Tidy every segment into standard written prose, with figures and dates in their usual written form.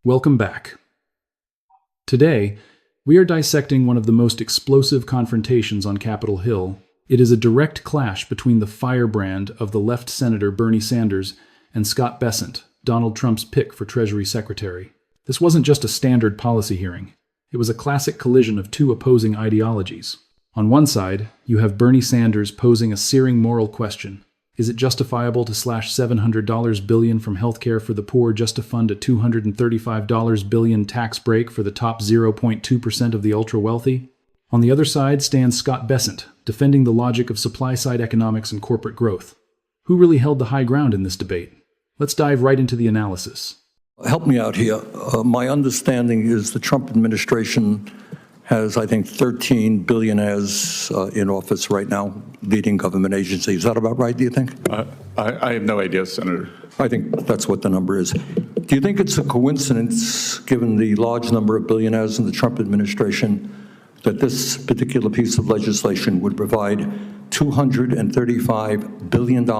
Welcome back. Today, we are dissecting one of the most explosive confrontations on Capitol Hill. It is a direct clash between the firebrand of the left Senator Bernie Sanders and Scott Bessent, Donald Trump's pick for Treasury Secretary. This wasn't just a standard policy hearing. It was a classic collision of two opposing ideologies. On one side, you have Bernie Sanders posing a searing moral question. Is it justifiable to slash $700 billion from healthcare for the poor just to fund a $235 billion tax break for the top 0.2% of the ultra-wealthy? On the other side stands Scott Bessent, defending the logic of supply-side economics and corporate growth. Who really held the high ground in this debate? Let's dive right into the analysis. Help me out here. My understanding is the Trump administration has, I think, 13 billionaires in office right now, leading government agencies. Is that about right, do you think? I have no idea, Senator. I think that's what the number is. Do you think it's a coincidence, given the large number of billionaires in the Trump administration, that this particular piece of legislation would provide $235 billion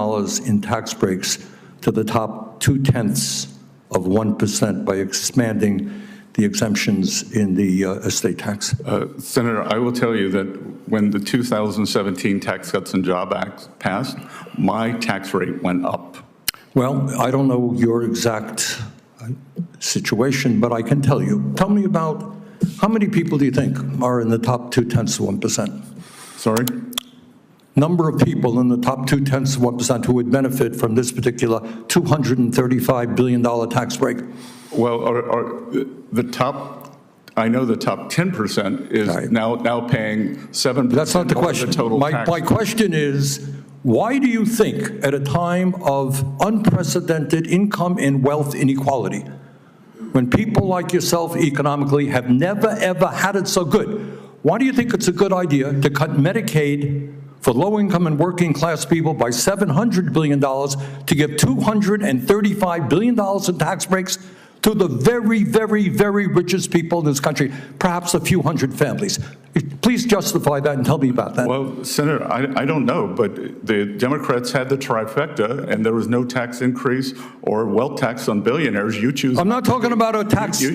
in tax breaks to the top 0.2% by expanding the exemptions in the estate tax? Senator, I will tell you that when the 2017 Tax Cuts and Jobs Act passed, my tax rate went up. Well, I don't know your exact situation, but I can tell you. Tell me about how many people do you think are in the top 0.2%? Sorry? Number of people in the top 0.2% who would benefit from this particular $235 billion tax break. Well, the top, I know the top 10% is right. now paying 7% That's not the question. Of the total tax. My question is, why do you think at a time of unprecedented income and wealth inequality, when people like yourself economically have never ever had it so good, why do you think it's a good idea to cut Medicaid for low-income and working-class people by $700 billion to give $235 billion in tax breaks to the very, very, very richest people in this country, perhaps a few hundred families? Please justify that and tell me about that. Well, Senator, I don't know, but the Democrats had the trifecta, and there was no tax increase or wealth tax on billionaires. You choose. I'm not talking about a tax. You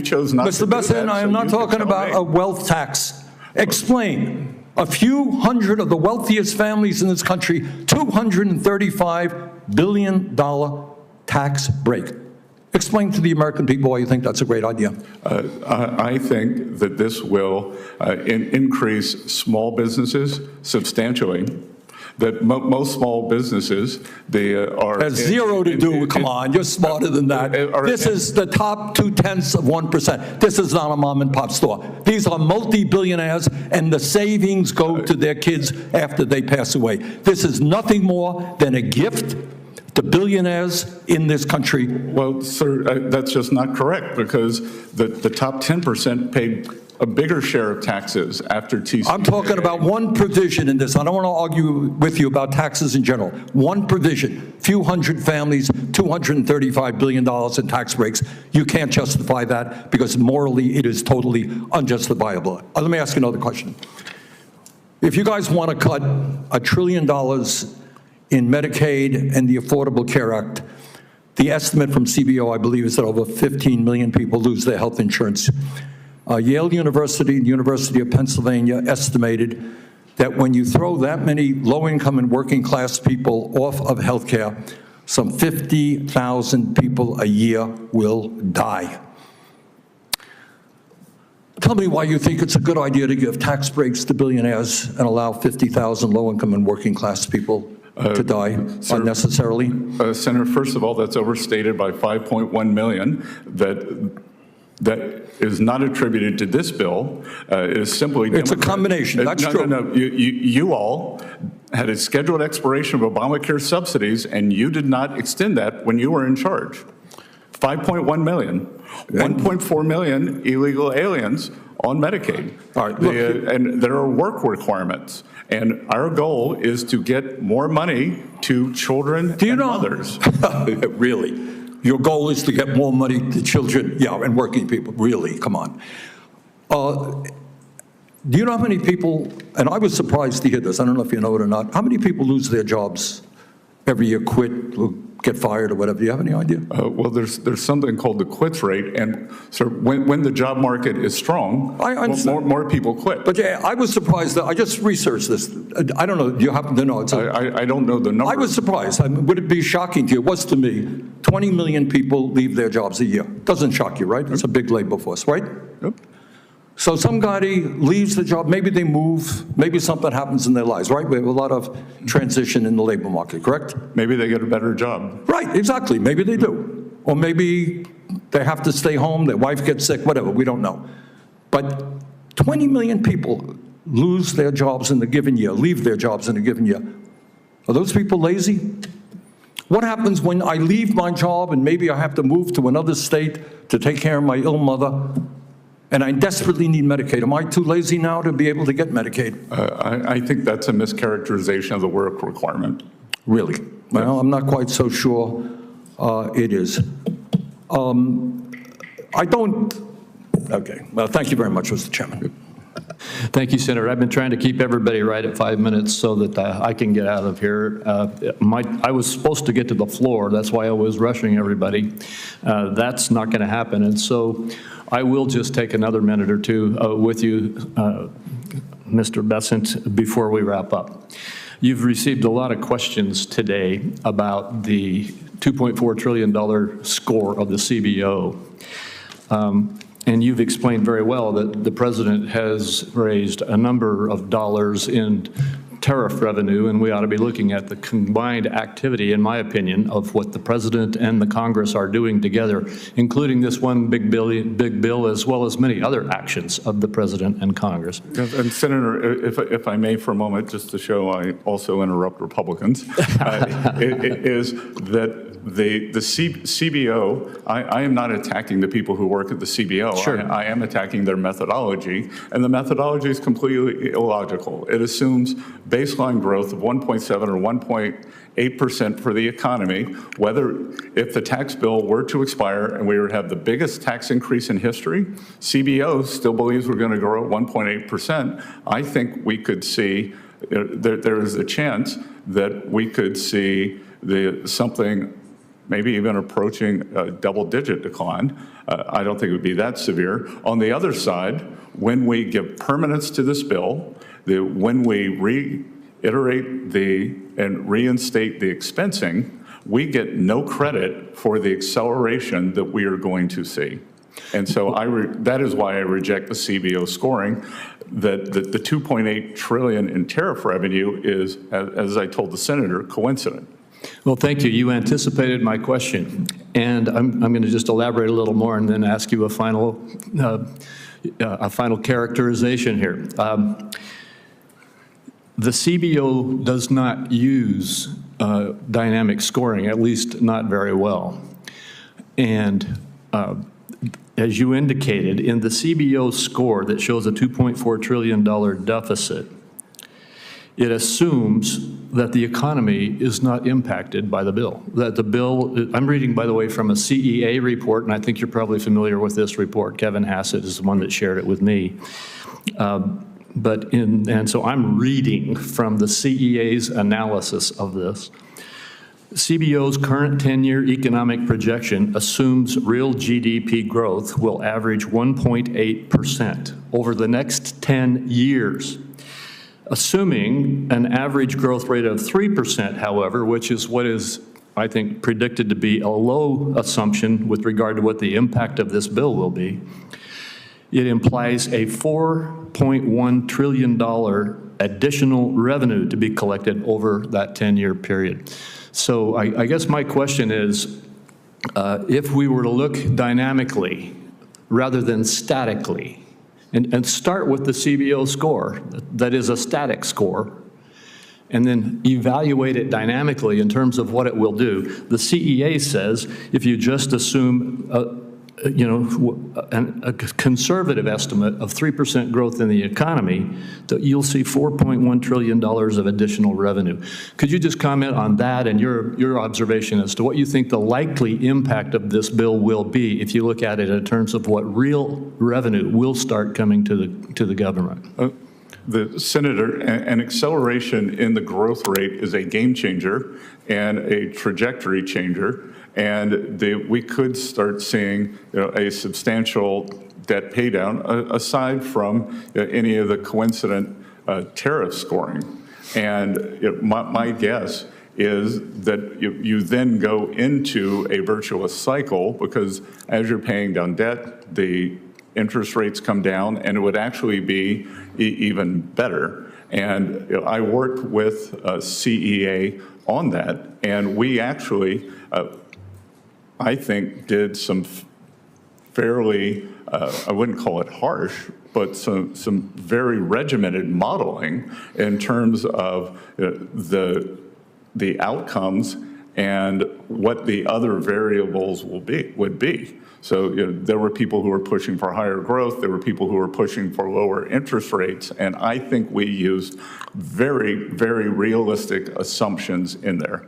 chose not to do that. Mr. Bessent, I am not talking about a wealth tax. Explain. A few hundred of the wealthiest families in this country, $235 billion tax break. Explain to the American people why you think that's a great idea. I think that this will increase small businesses substantially. That most small businesses, they are... Has zero to do, come on, you're smarter than that. This is the top 0.2%. This is not a mom and pop store. These are multi-billionaires, and the savings go to their kids after they pass away. This is nothing more than a gift to billionaires in this country. Well, sir, that's just not correct, because the top 10% paid a bigger share of taxes after TCJA. I'm talking about one provision in this. I don't want to argue with you about taxes in general. One provision, few hundred families, $235 billion in tax breaks. You can't justify that because morally it is totally unjustifiable. Let me ask you another question. If you guys want to cut $1 trillion in Medicaid and the Affordable Care Act, the estimate from CBO, I believe, is that over 15 million people lose their health insurance. Yale University and the University of Pennsylvania estimated that when you throw that many low-income and working-class people off of health care, some 50,000 people a year will die. Tell me why you think it's a good idea to give tax breaks to billionaires and allow 50,000 low-income and working-class people to die unnecessarily? Senator, first of all, that's overstated by 5.1 million. That is not attributed to this bill. It is simply... It's a combination. That's true. No. You all had a scheduled expiration of Obamacare subsidies, and you did not extend that when you were in charge. 5.1 million. 1.4 million illegal aliens on Medicaid. All right, look, and there are work requirements. And our goal is to get more money to children and mothers. Really? Your goal is to get more money to children, and working people. Really, come on. Do you know how many people, and I was surprised to hear this, I don't know if you know it or not, how many people lose their jobs every year, quit, get fired or whatever. Do you have any idea? Well, there's something called the quits rate, and so when the job market is strong, I understand. more people quit. But yeah, I was surprised that I just researched this. I don't know. Do you happen to know? I don't know the number. I was surprised. Would it be shocking to you? It was to me. 20 million people leave their jobs a year. Doesn't shock you, right? It's a big labor force, right? Yep. So somebody leaves the job, maybe they move, maybe something happens in their lives, right? We have a lot of transition in the labor market, correct? Maybe they get a better job. Right, exactly. Maybe they do. Or maybe they have to stay home, their wife gets sick, whatever, we don't know. But 20 million people lose their jobs in a given year, leave their jobs in a given year. Are those people lazy? What happens when I leave my job and maybe I have to move to another state to take care of my ill mother, and I desperately need Medicaid? Am I too lazy now to be able to get Medicaid? I think that's a mischaracterization of the work requirement. Really? Well, I'm not quite so sure it is. I don't, okay. Well, thank you very much, Mr. Chairman. Thank you, Senator. I've been trying to keep everybody right at 5 minutes so that I can get out of here. I was supposed to get to the floor. That's why I was rushing everybody. That's not going to happen. And so I will just take another minute or two with you, Mr. Bessent, before we wrap up. You've received a lot of questions today about the $2.4 trillion score of the CBO. And you've explained very well that the president has raised a number of dollars in tariff revenue, and we ought to be looking at the combined activity, in my opinion, of what the president and the Congress are doing together, including this one big bill, as well as many other actions of the president and Congress. And Senator, if I may for a moment, just to show I also interrupt Republicans, is that the CBO, I am not attacking the people who work at the CBO. Sure. I am attacking their methodology, and the methodology is completely illogical. It assumes baseline growth of 1.7 or 1.8% for the economy, if the tax bill were to expire and we would have the biggest tax increase in history. CBO still believes we're going to grow at 1.8%. I think we could see, there is a chance that we could see something maybe even approaching a double-digit decline. I don't think it would be that severe. On the other side, when we give permanence to this bill, when we reiterate and reinstate the expensing, we get no credit for the acceleration that we are going to see. And so that is why I reject the CBO scoring, that the $2.8 trillion in tariff revenue is, as I told the senator, coincident. Well, thank you. You anticipated my question, and I'm going to just elaborate a little more and then ask you a final characterization here. The CBO does not use dynamic scoring, at least not very well. And as you indicated, in the CBO score that shows a $2.4 trillion deficit, it assumes that the economy is not impacted by the bill. That the bill, I'm reading, by the way, from a CEA report, and I think you're probably familiar with this report. Kevin Hassett is the one that shared it with me. And so I'm reading from the CEA's analysis of this. CBO's current 10-year economic projection assumes real GDP growth will average 1.8% over the next 10 years. Assuming an average growth rate of 3%, however, which is what is, I think, predicted to be a low assumption with regard to what the impact of this bill will be, it implies a $4.1 trillion additional revenue to be collected over that 10-year period. So I guess my question is, if we were to look dynamically rather than statically, and start with the CBO score, that is a static score, and then evaluate it dynamically in terms of what it will do. The CEA says if you just assume a conservative estimate of 3% growth in the economy, that you'll see $4.1 trillion of additional revenue. Could you just comment on that and your observation as to what you think the likely impact of this bill will be if you look at it in terms of what real revenue will start coming to the government? Senator, an acceleration in the growth rate is a game changer and a trajectory changer, and we could start seeing a substantial debt paydown aside from any of the coincident tariff scoring. And my guess is that you then go into a virtuous cycle, because as you're paying down debt, the interest rates come down, and it would actually be even better. And I worked with CEA on that, and we actually, I think, did some fairly, I wouldn't call it harsh, but some very regimented modeling in terms of the outcomes and what the other variables would be. So there were people who were pushing for higher growth. There were people who were pushing for lower interest rates. And I think we used very, very realistic assumptions in there.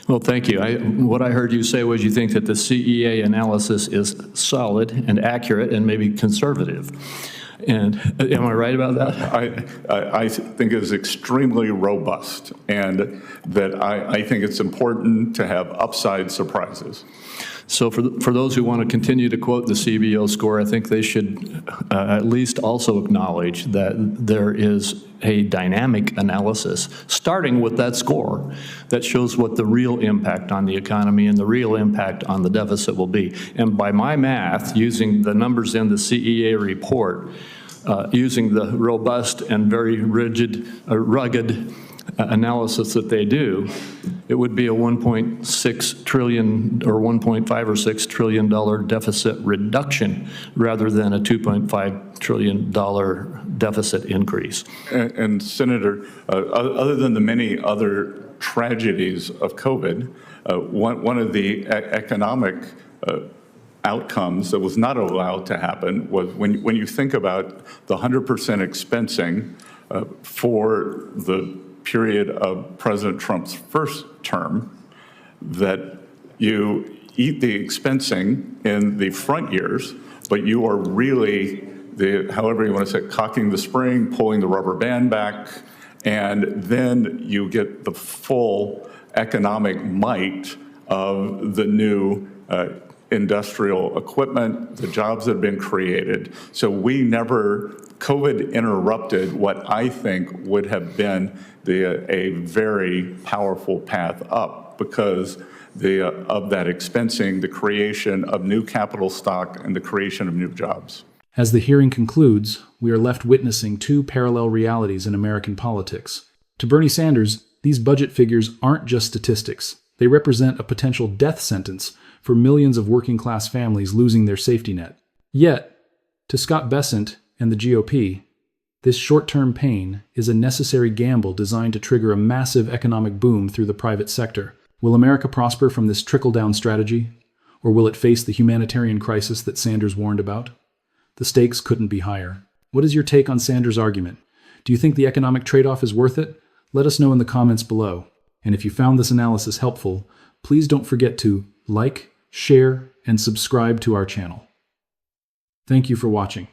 Well, thank you. What I heard you say was you think that the CEA analysis is solid and accurate and maybe conservative. And am I right about that? I think it is extremely robust, and that I think it's important to have upside surprises. So for those who want to continue to quote the CBO score, I think they should at least also acknowledge that there is a dynamic analysis, starting with that score, that shows what the real impact on the economy and the real impact on the deficit will be. And by my math, using the numbers in the CEA report, using the robust and very rugged analysis that they do, it would be a 1.6 trillion or 1.5 or 6 trillion dollar deficit reduction rather than a 2.5 trillion dollar deficit increase. And Senator, other than the many other tragedies of COVID, one of the economic outcomes that was not allowed to happen was when you think about the 100% expensing for the period of President Trump's first term, that you eat the expensing in the front years, but you are really, however you want to say it, cocking the spring, pulling the rubber band back, and then you get the full economic might of the new industrial equipment, the jobs that have been created. So COVID interrupted what I think would have been a very powerful path up because of that expensing, the creation of new capital stock, and the creation of new jobs. As the hearing concludes, we are left witnessing two parallel realities in American politics. To Bernie Sanders, these budget figures aren't just statistics. They represent a potential death sentence for millions of working-class families losing their safety net. Yet, to Scott Bessent and the GOP, this short-term pain is a necessary gamble designed to trigger a massive economic boom through the private sector. Will America prosper from this trickle-down strategy? Or will it face the humanitarian crisis that Sanders warned about? The stakes couldn't be higher. What is your take on Sanders' argument? Do you think the economic trade-off is worth it? Let us know in the comments below. And if you found this analysis helpful, please don't forget to like, share, and subscribe to our channel. Thank you for watching.